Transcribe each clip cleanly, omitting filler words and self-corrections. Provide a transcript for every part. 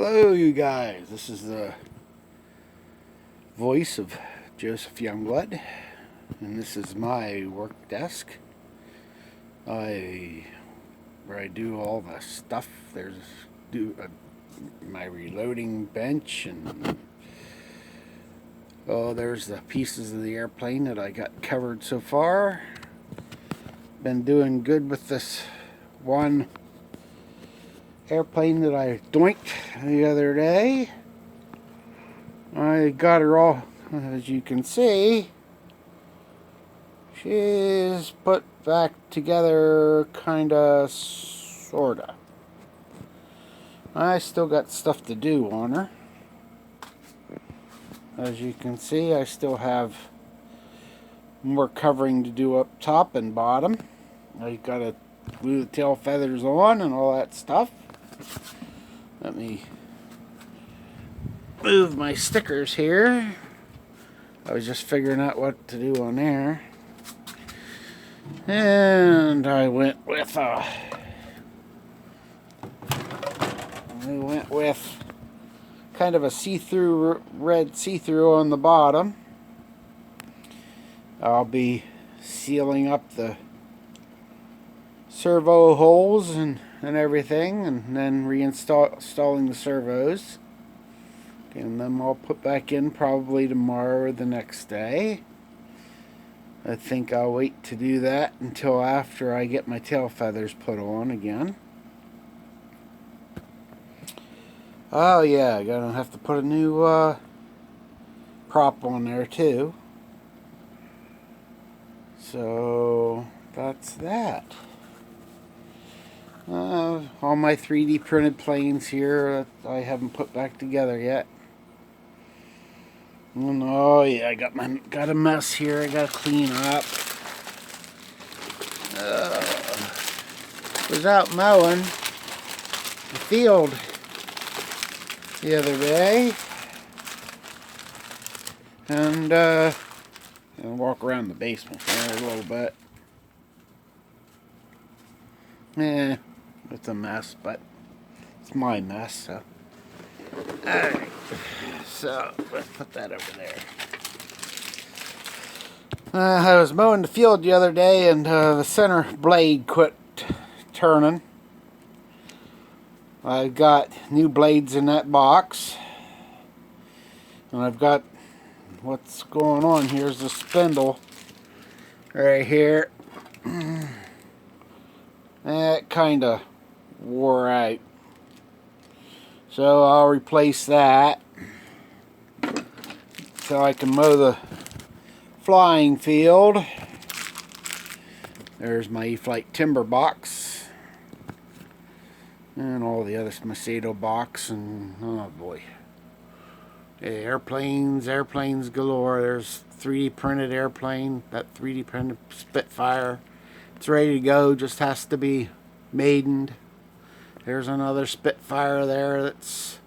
Hello, you guys. This is the voice of Joseph Youngblood, and this is my work desk. Where I do all the stuff. There's my reloading bench, and there's the pieces of the airplane that I got covered so far. Been doing good with this one airplane that I doinked the other day. I got her all, as you can see, she's put back together, kinda, sorta. I still got stuff to do on her. As you can see, I still have more covering to do up top and bottom. I gotta glue the tail feathers on and all that stuff. Let me move my stickers here. I was just figuring out what to do on there. And I went with kind of a see-through, red see-through on the bottom. I'll be sealing up the servo holes and everything, and then reinstalling the servos. And then I'll put back in probably tomorrow or the next day. I think I'll wait to do that until after I get my tail feathers put on again. Oh yeah, I'm gonna have to put a new prop on there too. So that's that. All my 3D printed planes here I haven't put back together yet. And oh yeah, I got a mess here I gotta clean up. Was out mowing the field the other day, and walk around the basement there a little bit. It's a mess, but it's my mess, so. Alright, so let's put that over there. I was mowing the field the other day, and the center blade quit turning. I've got new blades in that box, and I've got what's going on here is the spindle right here. That kind of wore out, so I'll replace that so I can mow the flying field. There's my E-Flight timber box and all the other Macedo box, and oh boy, airplanes galore. There's 3D printed airplane, that 3D printed Spitfire. It's ready to go, just has to be maidened. There's another Spitfire there that's,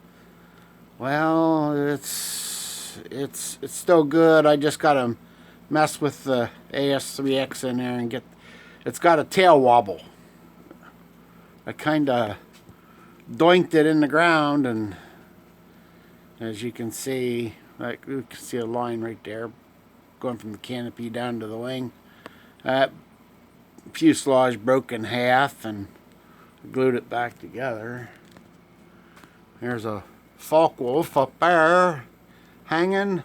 well, it's still good. I just gotta mess with the AS3X in there and get, it's got a tail wobble. I kinda doinked it in the ground, and as you can see, like, you can see a line right there going from the canopy down to the wing. Fuselage broke in half, and glued it back together. There's a Focke-Wulf up there hanging.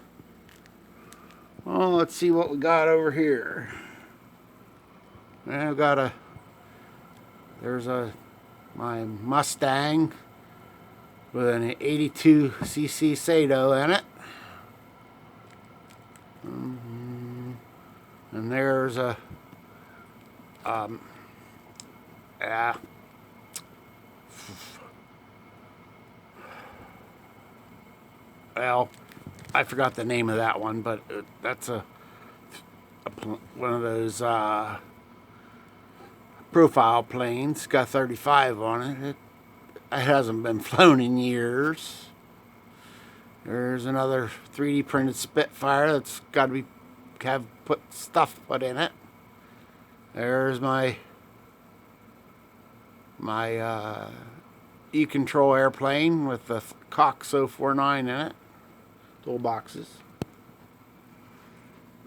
Well, let's see what we got over here. I've got there's my Mustang with an 82cc Sado in it. And there's a well, I forgot the name of that one, but that's one of those profile planes. It's got 35 on it. It hasn't been flown in years. There's another 3D printed Spitfire that's got to have put stuff put in it. There's my E-Control airplane with the Cox 049 in it. Little boxes.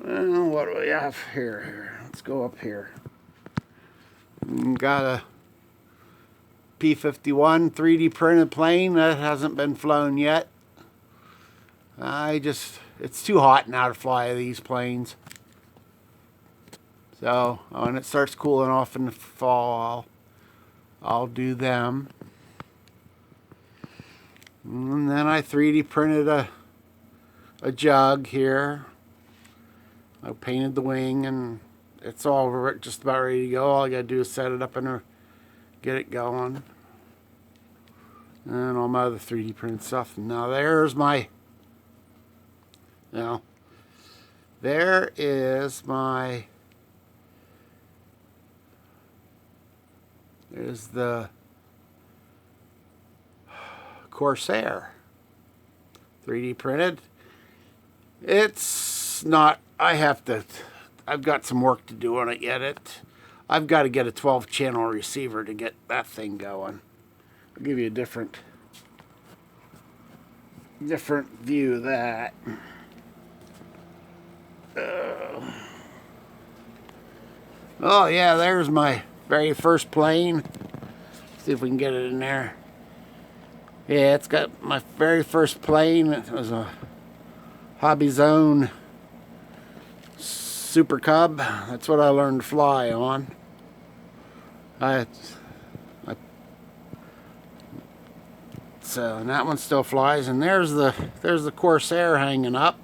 And what do we have here? Let's go up here. Got a P-51 3D printed plane that hasn't been flown yet. It's too hot now to fly these planes. So when it starts cooling off in the fall, I'll do them. And then I 3D printed a jug here. I painted the wing and it's all just about ready to go. All I gotta do is set it up and get it going. And all my other 3D printed stuff. Now there's my, there is my, there's the Corsair 3D printed. It's not, I've got some work to do on it yet. I've got to get a 12 channel receiver to get that thing going. I'll give you a different view of that. Oh yeah, there's my very first plane. See if we can get it in there. Yeah, it's got my very first plane. It was a Hobby Zone Super Cub. That's what I learned to fly on. So and that one still flies, and there's the Corsair hanging up.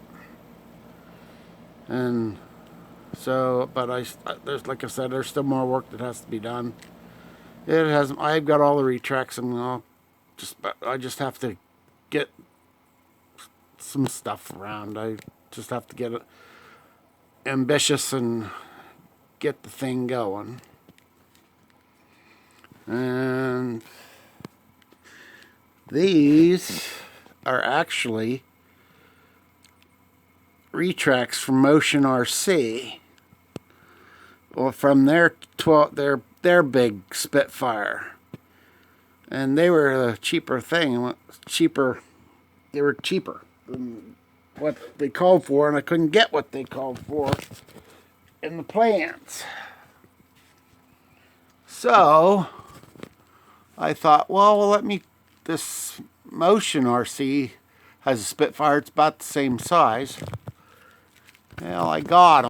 And so, but there's, like I said, there's still more work that has to be done. I've got all the retracts, and I just have to get some stuff around. I just have to get ambitious and get the thing going. And these are actually retracts from Motion RC, or from their big Spitfire, and they were a cheaper thing. They were cheaper than what they called for, and I couldn't get what they called for in the plans. So I thought, well, this Motion RC has a Spitfire. It's about the same size. Well, I got them.